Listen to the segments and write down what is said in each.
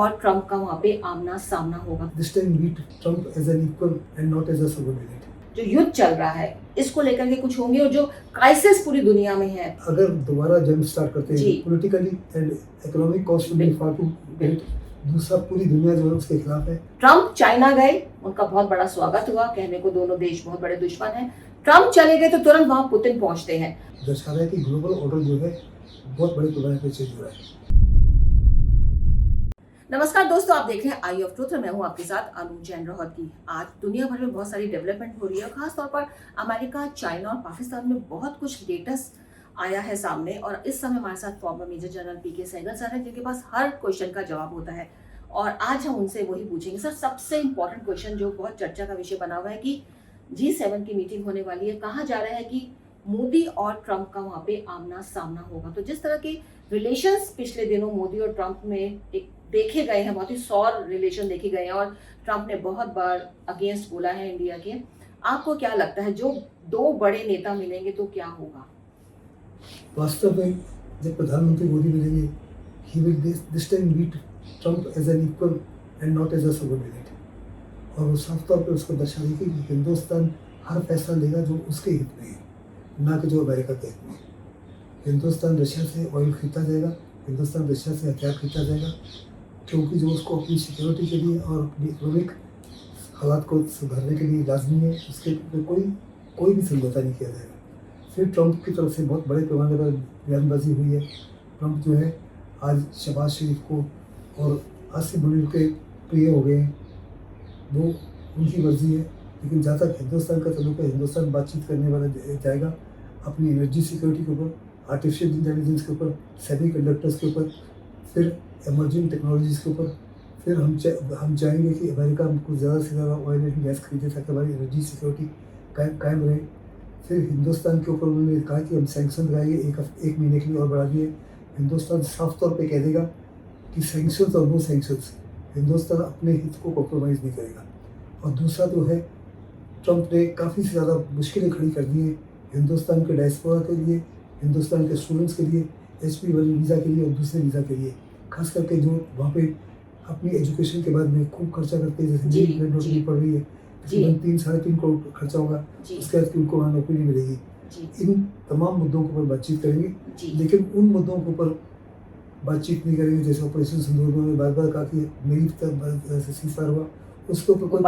और ट्रंप का वहाँ पे आमना सामना होगा। This time meet Trump as an equal and not as a subordinate. जो युद्ध चल रहा है इसको लेकर के कुछ होंगे और जो क्राइसिस पूरी दुनिया में है, अगर दोबारा जंग स्टार्ट करते जी। हैं, politically and economic cost will be far too great. दूसरा पूरी दुनिया जो है उसके खिलाफ है। ट्रंप चाइना गए, उनका बहुत बड़ा स्वागत हुआ, कहने को दोनों देश बहुत बड़े दुश्मन हैं। ट्रंप चले गए तो तुरंत वहां पुतिन पहुंचते हैं। दर्शा रहा है कि ग्लोबल ऑर्डर जो है बहुत बड़े पैमाने पर चेंज हो रहा है। नमस्कार दोस्तों, आप देख रहे हैं आई ऑफ ट्रूथ। मैं हूं आपके साथ अनु जैन की। आज दुनिया भर में बहुत सारी डेवलपमेंट हो रही है, खासतौर पर अमेरिका, चाइना और पाकिस्तान में बहुत कुछ लेटेस्ट आया है सामने। और इस समय हमारे साथ फॉर्मर मेजर जनरल पीके सहगल सर हैं, जिनके पास हर क्वेश्चन का जवाब होता है। और आज हम उनसे वही पूछेंगे। सर, सबसे इंपॉर्टेंट क्वेश्चन जो बहुत चर्चा का विषय बना हुआ है कि G7 की मीटिंग होने वाली है, कहा जा रहा है कि मोदी और ट्रंप का वहां पे आमना सामना होगा। तो जिस तरह के रिलेशंस पिछले दिनों मोदी और ट्रंप में एक देखे गए हैं, बहुत ही सौर रिलेशन देखे गए हैं, और ट्रंप ने बहुत बार अगेंस्ट बोला है इंडिया के। आपको क्या लगता है, जो दो बड़े नेता मिलेंगे तो क्या होगा? वास्तव में जब प्रधानमंत्री मोदी मिलेंगे, he will this time meet Trump as an equal and not as a subordinate. और वो साफ तौर पर उसको दर्शा देगी कि हिंदुस्तान हर फैसला लेगा जो उसके हित में है, ना कि जो अमेरिका के हित में। हिंदुस्तान रशिया से ऑयल खरीदता जाएगा, हिंदुस्तान रशिया से हथियार खरीदता जाएगा, क्योंकि जो उसको अपनी सिक्योरिटी के लिए और अपनी इकोनॉमिक हालात को सुधारने के लिए लाजमी है, उसके कोई भी समझौता नहीं किया जाएगा। फिर ट्रंप की तरफ से बहुत बड़े पैमाने पर बयानबाजी हुई है। ट्रंप जो है आज शहबाज शरीफ को और आसिफ मलिक के प्रिय हो गए हैं, वो उनकी मर्जी है। लेकिन जहाँ तक हिंदुस्तान का तल्लुक है, हिंदुस्तान बातचीत करने वाला जाएगा अपनी एनर्जी सिक्योरिटी के ऊपर, आर्टिफिशियल इंटेलिजेंस के ऊपर, सेमी कंडक्टर्स के ऊपर, फिर इमर्जिंग टेक्नोलॉजीज़ के ऊपर। फिर हम चाहेंगे कि अमेरिका हमको ज़्यादा से ज़्यादा ऑयल एंड गैस खरीदे ताकि हमारी एनर्जी सिक्योरिटी कायम रहे। फिर हिंदुस्तान के ऊपर उन्होंने कहा कि हम सैंक्शन लगाएंगे, एक महीने के लिए और बढ़ा दिए। हिंदुस्तान साफ तौर पे कह देगा कि सैंक्शंस और नो सैंक्शंस, हिंदुस्तान अपने हित को कॉम्प्रोमाइज़ नहीं करेगा। और दूसरा जो है, ट्रंप ने काफ़ी ज़्यादा मुश्किलें खड़ी कर दी हैं हिंदुस्तान के डायस्पोरा के लिए, हिंदुस्तान के स्टूडेंट्स के लिए, HP1 वीज़ा के लिए और दूसरे वीज़ा के लिए, खास करके जो वहाँ पे अपनी एजुकेशन के बाद में खूब खर्चा करते हैं। जैसे मेरी नौकरी पड़ रही है, तकरीबन 3-3.5 करोड़ खर्चा होगा, उसके बाद उनको वहाँ नौकरी नहीं मिलेगी। इन तमाम मुद्दों के ऊपर बातचीत करेंगे, लेकिन उन मुद्दों के ऊपर बातचीत नहीं करेंगे जैसे ऑपरेशन सिंदूर में बार बार कहा कि मेरी तरफ से सीज़फायर हुआ, उसके ऊपर कोई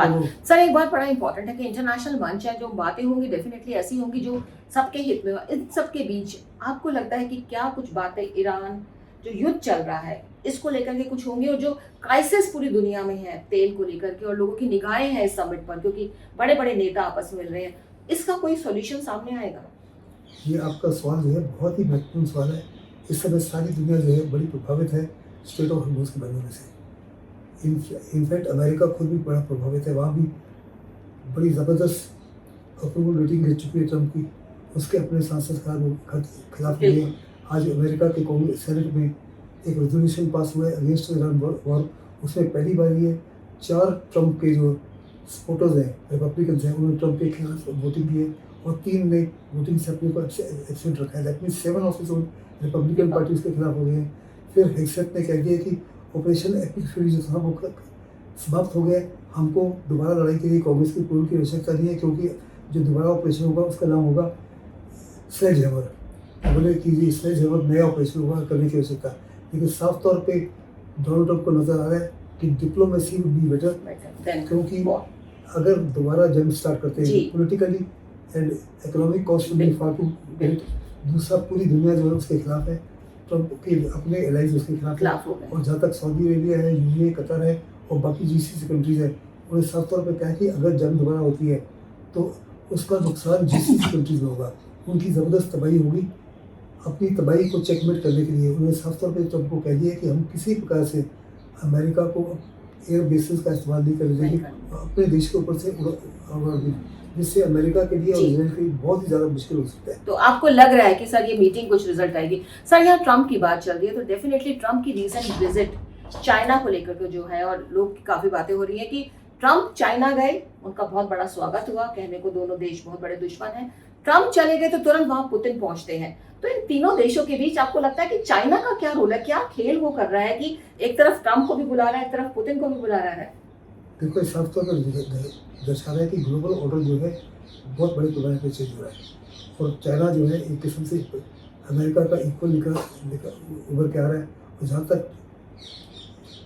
सर, एक बात बड़ा इंपॉर्टेंट है कि इंटरनेशनल मंच है, जो बातें होंगी डेफिनेटली ऐसी होंगी जो सबके हित में हो। इन सबके बीच आपको लगता है कि क्या कुछ बातें, ईरान जो युद्ध चल रहा है इसको लेकर के कुछ होंगी, और जो क्राइसिस पूरी दुनिया में है तेल को लेकर के, और लोगों की निगाहें हैं इस समिट पर क्योंकि बड़े बड़े नेता आपस में मिल रहे हैं, इसका कोई सॉल्यूशन सामने आएगा? ये आपका सवाल जो है बहुत ही महत्वपूर्ण सवाल है। इस समय सारी दुनिया जो है बड़ी प्रभावित है स्ट्रेट ऑफ हॉर्मुज़ के बंद होने से। इनफैक्ट अमेरिका खुद भी बड़ा प्रभावित है, वहाँ भी बड़ी ज़बरदस्त अप्रूवल रेटिंग गिर चुकी है ट्रंप की, उसके अपने सांसद खिलाफ हुए हैं। आज अमेरिका के कांग्रेस सेनेट में एक रेजोल्यूशन पास हुआ है अगेंस्ट ईरान वॉर। उसमें पहली बार ये 4 ट्रंप के जो सपोर्टर्स हैं, रिपब्लिकन्स हैं, उन्होंने ट्रंप के खिलाफ वोटिंग की है, और 3 ने वोटिंग से अपने को एब्सेंट रखा है। That means 7 officers Republican party उसके खिलाफ हो गए हैं। फिर हेक्सेट ने कह दिया कि ऑपरेशन एपिक फ्यूरी जो था वो समाप्त हो गया, हमको दोबारा लड़ाई के लिए कांग्रेस की पूर्व की आवश्यकता नहीं है, क्योंकि जो दोबारा ऑपरेशन होगा उसका नाम होगा स्लेज हैमर। बोले कि ये स्लेज हैमर नया ऑपरेशन होगा करने की आवश्यकता। लेकिन साफ तौर पे डोनाल्ड ट्रंप को नजर आ रहा है कि डिप्लोमेसी वुड बी बेटर, क्योंकि अगर दोबारा जंग स्टार्ट करते हैं, politically and economic cost will be far too great. दूसरा पूरी दुनिया जो है उसके खिलाफ है, ट्रंप के अपने एलाइज उसके खिलाफ है। और जहाँ तक सऊदी अरेबिया है, UAE, कतर है और बाकी GCC कंट्रीज है, उन्हें साफ तौर पर कहा है कि अगर जंग दोबारा होती है तो उसका नुकसान GCC कंट्रीज में होगा, उनकी ज़बरदस्त तबाही होगी। अपनी तबाही को चेकमेट करने के लिए उन्होंने साफ तौर पर ट्रंप को कह दिया कि हम किसी प्रकार से अमेरिका को एयर बेसिस का इस्तेमाल नहीं कर देंगे अपने देश के ऊपर से, जिससे अमेरिका के लिए और इजराइल के लिए बहुत ही ज़्यादा मुश्किल हो सकता है। तो आपको लग रहा है कि सर ये मीटिंग कुछ रिजल्ट आएगी? सर, यहाँ ट्रंप की बात चल रही है, तो डेफिनेटली ट्रंप की रीसेंट विजिट चाइना को लेकर के जो है, और लोग की काफ़ी बातें हो रही है कि ट्रंप चाइना गए, उनका बहुत बड़ा स्वागत हुआ, कहने को दोनों देश बहुत बड़े दुश्मन हैं। ट्रंप चले गए तो तुरंत वहां पुतिन पहुंचते हैं। तो इन तीनों देशों के बीच आपको लगता है कि चाइना का क्या रोल है, क्या खेल वो कर रहा है कि एक तरफ ट्रंप को भी बुला रहा है, एक तरफ पुतिन को भी बुला रहा है? देखो, इस साफ तौर पर दर्शा रहा है कि ग्लोबल ऑर्डर जो है बहुत बड़े पैमाने पर चेंज हो रहा है, और चाइना जो है एक किस्म से अमेरिका का इक्वल उभर के आ रहा है। और जहाँ तक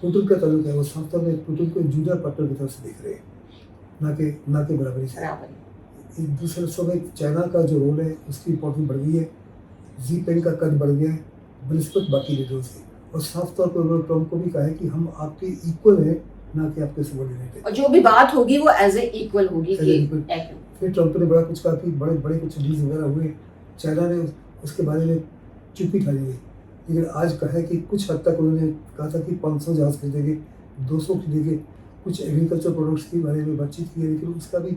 पुतिन का ताल्लुक है, वो साफ तौर में पुतिन को जूनियर पार्टनर की तरफ से देख रहे हैं, ना कि बराबरी से। बराबर। एक दूसरे रस्सों में चाइना का जो रोल है उसकी इम्पोर्टेंस बढ़ गई है, जी पेंग का कद बढ़ गया है बनिस्बत बाकी लीडरों से, और साफ तौर पर उन्होंने ट्रंप को भी कहा है कि हम आपके इक्वल हैं, ना कि आपके सबॉर्डिनेट हैं। और जो भी बात होगी वो एज ए इक्वल होगी कि फिर ट्रंप ने बड़ा कुछ कहा कि बड़े बड़े कुछ डील्स वगैरह हुए, चाइना ने उसके बारे में चुप्पी खा ली है। लेकिन आज कहा है कि कुछ हद तक उन्होंने कहा था कि 500 जहाज खरीदेंगे, 200 खरीदेंगे, कुछ एग्रीकल्चर प्रोडक्ट्स के बारे में बातचीत की है, लेकिन उसका भी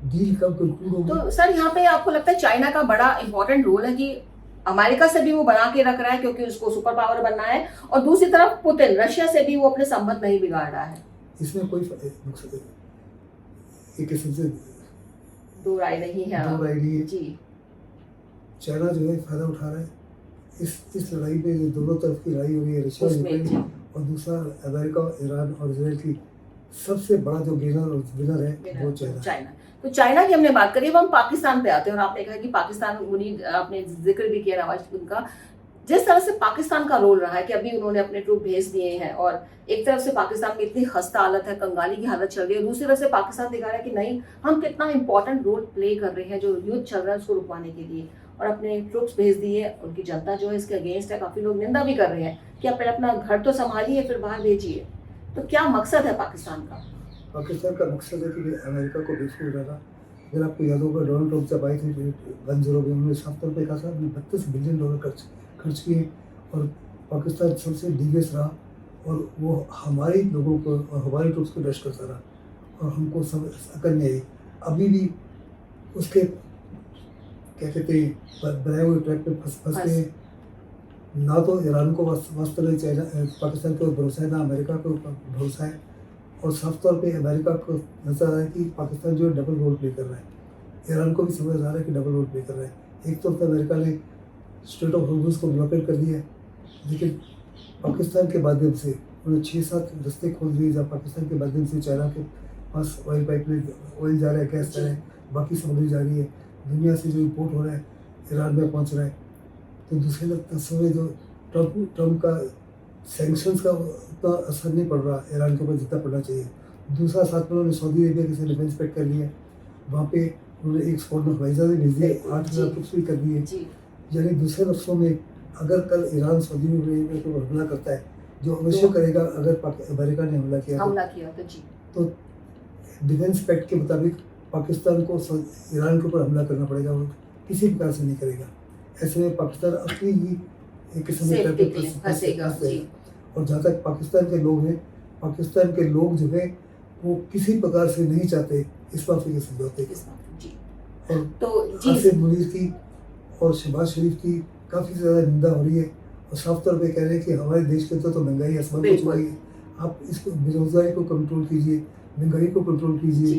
डील कब कंक्लूड होगी। तो सर यहाँ पे आपको लगता है चाइना का बड़ा इंपॉर्टेंट रोल है कि अमेरिका से भी वो बना के रख रहा है क्योंकि उसको सुपर पावर बनना है, और दूसरी तरफ पुतिन रशिया से भी वो अपने संबंध नहीं बिगाड़ रहा है? इसमें कोई एक किस्म से दो राय नहीं है जी। चाइना जो है फायदा उठा रहा है इस लड़ाई में, जो दोनों तरफ की लड़ाई हो रही है, रशिया यूक्रेन, और दूसरा अमेरिका, ईरान और इजराइल की, सबसे बड़ा जो गेनर और विनर है वो चाइना। तो चाइना की हमने बात करी, अब हम पाकिस्तान पे आते हैं, और आपने कहा कि पाकिस्तान, उन्हीं आपने जिक्र भी किया नवाज उनका, जिस तरह से पाकिस्तान का रोल रहा है कि अभी उन्होंने अपने ट्रूप भेज दिए हैं, और एक तरफ से पाकिस्तान में इतनी खस्ता हालत है, कंगाली की हालत चल रही है, दूसरी तरफ से पाकिस्तान दिखा रहा है कि नहीं, हम कितना इंपॉर्टेंट रोल प्ले कर रहे हैं जो युद्ध चल रहा है उसको रुकवाने के लिए, और अपने ट्रूप्स भेज दिए। उनकी जनता जो है इसके अगेंस्ट है, काफी लोग निंदा भी कर रहे हैं कि आप पहले अपना घर तो संभालिए फिर बाहर भेजिए। तो क्या मकसद है पाकिस्तान का? पाकिस्तान का मकसद है कि अमेरिका को बेवकूफ बनाना। अगर आपको याद होगा, डोनाल्ड ट्रंप जब आए थे 10 में, उन्होंने साफ तौर पर कहा था कि $32 बिलियन खर्च किए, और पाकिस्तान सबसे डीवियस रहा, और वो हमारे लोगों को और हमारे ट्रूप्स को डस्ट करता रहा, और हमको सब अकल नहीं आई। अभी भी उसके क्या कहते हैं बनाए हुए ट्रैक पे फंस गए। ना तो ईरान को वास्तव में चाइना पाकिस्तान के ऊपर भरोसा है, ना अमेरिका के ऊपर भरोसा है, और साफ तौर पे अमेरिका को नजर आ रहा है कि पाकिस्तान जो है डबल रोल प्ले कर रहा है। ईरान को भी समझ आ रहा है कि डबल रोल प्ले कर रहा है। एक तौर पर अमेरिका ने स्ट्रेट ऑफ हॉर्मुज़ को ब्लॉकेट कर दिया है, लेकिन पाकिस्तान के माध्यम से उन्होंने 6-7 रास्ते खोल दिए, जहाँ पाकिस्तान के माध्यम से चाइना के पास ऑयल पाइपलाइन, ऑयल जा रहा है, गैस जा रहा है, बाकी सामग्री जा रही है, दुनिया से जो इम्पोर्ट हो रहा है ईरान में पहुंच रहा है। तो दूसरे तस्वीर में जो ट्रंप का सैंक्शंस का उतना असर नहीं पड़ रहा ईरान के ऊपर जितना पड़ना चाहिए। दूसरा, साथ में उन्होंने सऊदी अरेबिया के साथ डिफेंस पैक्ट कर लिया, वहाँ पे उन्होंने एक स्क्वाड ऑफ वाइजर भी भेज दिए, 8,000 ट्रुप्स भी कर दिए। यानी दूसरे लफ्ज़ों में, अगर कल ईरान सऊदी अरेबिया के ऊपर हमला करता है, जो अवश्य करेगा अगर अमेरिका ने हमला किया तो डिफेंस पैक्ट के मुताबिक पाकिस्तान को ईरान के ऊपर हमला करना पड़ेगा, वो किसी प्रकार से नहीं करेगा। ऐसे में पाकिस्तान अपनी ही एक किस्म से फंसेगा। और जहाँ तक पाकिस्तान के लोग हैं, पाकिस्तान के लोग जो है वो किसी प्रकार से नहीं चाहते इस बात के समझौते के। और तो आसिफ मुनीर की और शहबाज शरीफ की काफ़ी ज़्यादा निंदा हो रही है, और साफ तौर पे कह रहे हैं कि हमारे देश के अंदर तो महंगाई आसमान को छू रही है, आप इसको बेरोजगारी को कंट्रोल कीजिए, महंगाई को कंट्रोल कीजिए,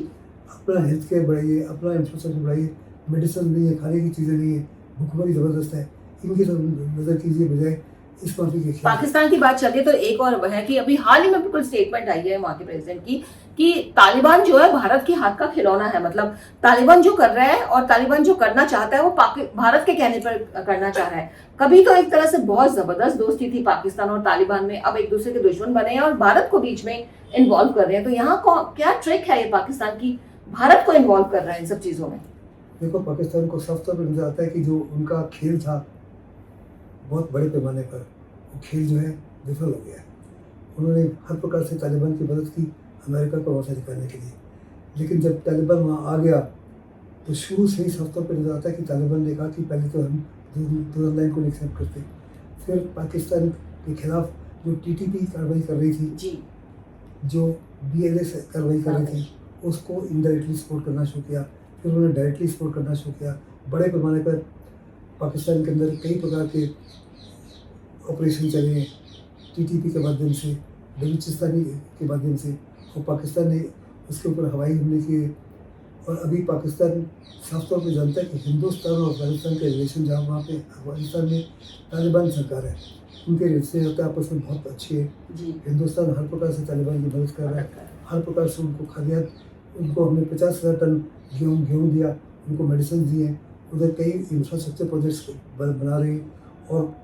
अपना हेल्थ केयर बढ़ाइए, अपना इंफ्रास्ट्रक्चर बढ़ाइए, मेडिसिन नहीं है, खाने की चीज़ें नहीं है, भुखमरी ज़बरदस्त है, इनकी नज़र कीजिए बजाय इस माफी के। पाकिस्तान की बात चलिए तो एक और है कि अभी हाल ही में बिल्कुल स्टेटमेंट आई है वहाँ के प्रेसिडेंट की कि तालिबान जो है भारत के हाथ का खिलौना है। मतलब तालिबान जो कर रहा है और तालिबान जो करना चाहता है वो भारत के कहने पर करना चाह रहा है। कभी तो एक तरह से बहुत जबरदस्त दोस्ती थी पाकिस्तान और तालिबान में, अब एक दूसरे के दुश्मन बने हैं और भारत को बीच में इन्वॉल्व कर रहे हैं। तो यहाँ क्या ट्रिक है ये पाकिस्तान की, भारत को इन्वॉल्व कर रहा है इन सब चीजों में? देखो, पाकिस्तान को साफ तौर पर नजर आता है कि जो उनका खेल था बहुत बड़े पैमाने पर, वो खेल जो है विफल हो गया है। उन्होंने हर प्रकार से तालिबान की मदद की अमेरिका को वहाँ से निकालने के लिए, लेकिन जब तालिबान वहाँ आ गया तो शुरू से ही साफ तौर पर नजर आता है कि तालिबान ने कहा कि पहले तो हम 2009 को एक्सेप्ट करते, फिर पाकिस्तान के खिलाफ जो TTP कार्रवाई कर रही थी, जो BLS कार्रवाई कर रही थी, उसको इनडायरेक्टली सपोर्ट करना शुरू किया, फिर उन्होंने डायरेक्टली सपोर्ट करना शुरू किया। बड़े पैमाने पर पाकिस्तान के अंदर कई प्रकार के ऑपरेशन चले हैं TTP के माध्यम से, बलूचिस्तानी के माध्यम से, और पाकिस्तान ने उसके ऊपर हवाई हमले किए और अभी पाकिस्तान साफ तौर पे जानता है कि हिंदुस्तान और अफगानिस्तान के रिलेशन, जहाँ वहाँ पे अफगानिस्तान में तालिबान सरकार है, उनके रिश्ते होते हैं आपस में बहुत अच्छे हैं। जी हिंदुस्तान हर प्रकार से तालिबान की मदद कर रहा है, हर प्रकार से उनको खाद्यान्न, उनको हमने 50,000 टन गेहूँ दिया, उनको मेडिसिन दिए, उधर कई इंफ्रास्ट्रक्चर प्रोजेक्ट्स बना रहे हैं। और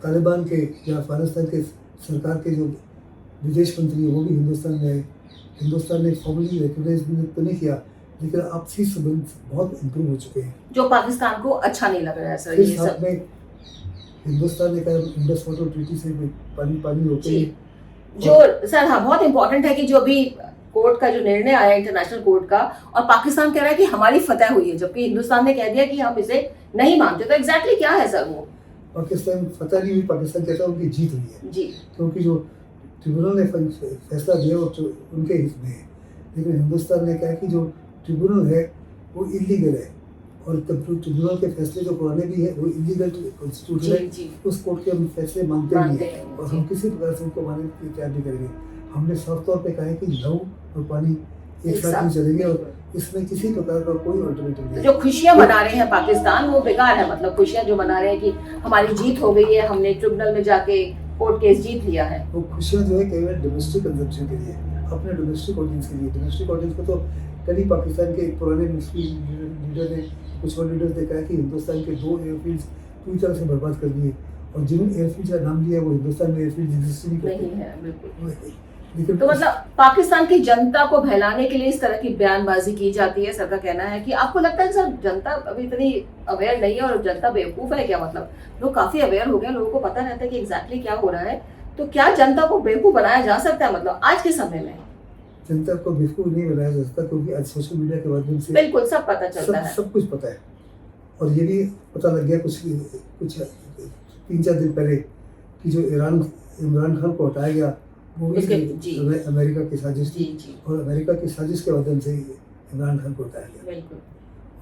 तालिबान के या अफगानिस्तान के सरकार के जो विदेश मंत्री है वो भी हिंदुस्तान में आए। हिंदुस्तान ने फॉर्मली रिकग्नाइज तो नहीं किया, लेकिन आपसी संबंध बहुत इम्प्रूव हो चुके हैं, जो पाकिस्तान को अच्छा नहीं लग रहा है सर। फिर ये साथ सब में हिंदुस्तान ने कहा इंडस वाटर ट्रीटी से पानी रोके। जी जो सर हाँ बहुत इंपॉर्टेंट है कि जो अभी कोर्ट का जो निर्णय आया इंटरनेशनल कोर्ट का, और पाकिस्तान कह रहा है कि हमारी फतह हुई है, जबकि हिंदुस्तान ने कह दिया कि हम इसे नहीं मानते। तो एग्जैक्टली क्या है सर वो? पाकिस्तान फतह नहीं हुई, पाकिस्तान कहता है उनकी जीत हुई है, जी क्योंकि जो ट्रिब्यूनल ने फैसला दिया वो तो उनके हित में है। लेकिन हिंदुस्तान ने कहा कि जो ट्रिब्यूनल है वो इलीगल है, और ट्रिब्यूनल के फैसले जो पुराने भी है वो इलीगल कॉन्स्टिट्यूशन है, जी उस कोर्ट के हम फैसले मानते नहीं मानते हैं, हैं, और जी। हम किसी प्रकार से उनको मानने की तैयार नहीं करेंगे। हमने साफ तौर पे कहा है कि लहू और पानी एक साथ नहीं चलेंगे, और इसमें किसी प्रकार का कोई अल्टरनेटिव नहीं है। जो खुशियां मना रहे हैं पाकिस्तान वो बेकार है, मतलब खुशियां जो मना रहे हैं कि हमारी जीत हो गई है, हमने ट्रिब्यूनल में जाके कोर्ट केस जीत लिया है। वो खुशियाँ जो है केवल डोमेस्टिक कंजम्पशन के लिए, अपने डोमेस्टिक ऑडियंस के लिए। डोमेस्टिक ऑडियंस को तो कल ही पाकिस्तान के एक पुराने मुस्लिम लीडर ने, कुछ और लीडर्स ने कहा कि हिंदुस्तान के 2 एयरफील्ड्स पूरी तरह से बर्बाद कर दिए, और जिन एयरफील्ड का नाम लिया वो हिंदुस्तान में एयरफील्ड एग्जिस्ट नहीं नहीं है बिल्कुल। लेकिन तो मतलब पाकिस्तान की जनता को बहलाने के लिए इस तरह की बयानबाजी की जाती है। सर का कहना है कि आपको लगता है कि सर जनता अभी इतनी अवेयर नहीं है और जनता बेवकूफ है क्या? मतलब लोग काफी अवेयर हो गए, लोगों को पता रहता है कि एग्जैक्टली क्या हो रहा है। तो क्या जनता को बेवकूफ बनाया जा सकता है मतलब आज के समय में? जनता को बेवकूफ नहीं बनाया जा सकता, क्योंकि आज सोशल मीडिया के माध्यम से बिल्कुल सब पता चलता है। सब कुछ पता है। और ये भी पता लग गया कुछ 3-4 दिन पहले कि जो इमरान खान को हटाया गया वो भी अमेरिका की साजिश थी, और अमेरिका की साजिश के माध्यम से इमरान खान को हटाया गया। बिल्कुल।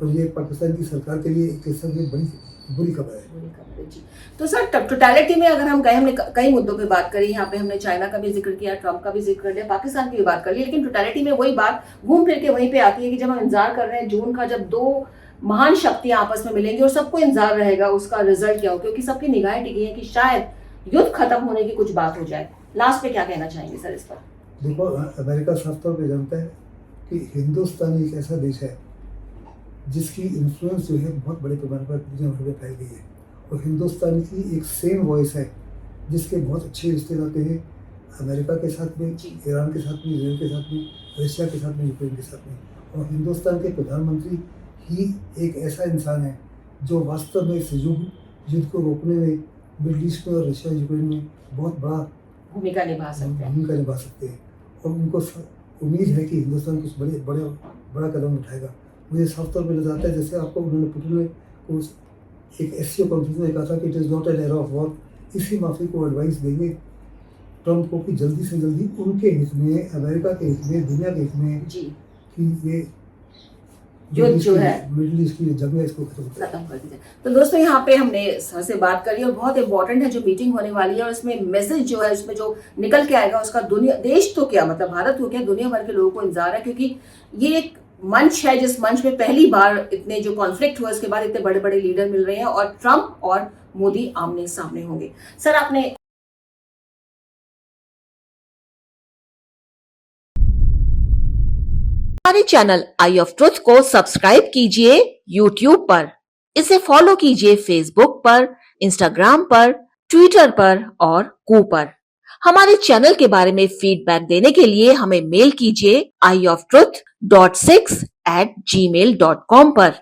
और ये पाकिस्तान की सरकार के लिए एक किस्म की बड़ी बुरी खबर है। जी तो सर टोटलिटी में अगर हम कहें, हमने कई मुद्दों पे बात करी, यहाँ पे हमने चाइना का भी जिक्र किया, ट्रम्प का भी जिक्र कर लिया, पाकिस्तान की भी बात कर ली, लेकिन टोटलिटी में वही बात घूम फिर के वहीं पे आती है कि जब हम इंतजार कर रहे हैं जून का, जब 2 महान शक्तियां आपस में मिलेंगी और सबको इंतजार रहेगा उसका रिजल्ट क्या हो, क्योंकि सबकी निगाहें टिकी हैं कि शायद युद्ध खत्म होने की कुछ बात हो जाए। लास्ट पे क्या कहना चाहेंगे सर इस पर? देखो, अमेरिका साफ तौर पे जानता है कि हिंदुस्तान एक ऐसा देश है जिसकी इन्फ्लुएंस जो है बहुत बड़े पैमाने पर दुनिया भर में फैल गई है, और हिंदुस्तान की एक सेम वॉइस है जिसके बहुत अच्छे रिश्ते रहते हैं अमेरिका के साथ में, ईरान के साथ में, इसराइल के साथ में, रशिया के साथ में, यूक्रेन के साथ में। और हिंदुस्तान के प्रधानमंत्री ही एक ऐसा इंसान है जो वास्तव में इस युद्ध को रोकने में मिडल ईस्ट में और रशिया यूक्रेन में बहुत बड़ा भूमिका निभा सकते हैं, और उनको उम्मीद है कि हिंदुस्तान कुछ बड़ा कदम उठाएगा। मुझे साफ तौर पर नजर आता है, जैसे आपको उन्होंने पुतिन ने एक एससीओ कॉन्फ्रेंस में कहा था कि it is not an era of war. इसी माफी को एडवाइस देंगे ट्रम्प को कि जल्दी से जल्दी उनके हित में, अमेरिका के हित में, दुनिया के हित में कि ये जो है मिडिल ईस्ट की जंग है इसको खत्म कर दीजिए। तो दोस्तों यहाँ पे हमने सर से बात करी और बहुत इंपॉर्टेंट है जो मीटिंग होने वाली है, और इसमें मैसेज जो है उसमें जो निकल के आएगा उसका देश तो क्या मतलब भारत हो क्या, दुनिया भर के लोगों को इंतजार है, क्योंकि ये एक मंच है जिस मंच में पहली बार इतने जो कॉन्फ्लिक्ट हुआ उसके बाद इतने बड़े बड़े लीडर मिल रहे हैं और ट्रम्प और मोदी आमने सामने होंगे। सर आपने हमारे चैनल आई ऑफ ट्रुथ को सब्सक्राइब कीजिए YouTube पर, इसे फॉलो कीजिए Facebook पर, Instagram पर, Twitter पर और कू पर। हमारे चैनल के बारे में फीडबैक देने के लिए हमें मेल कीजिए ioftruth.6@gmail.com पर।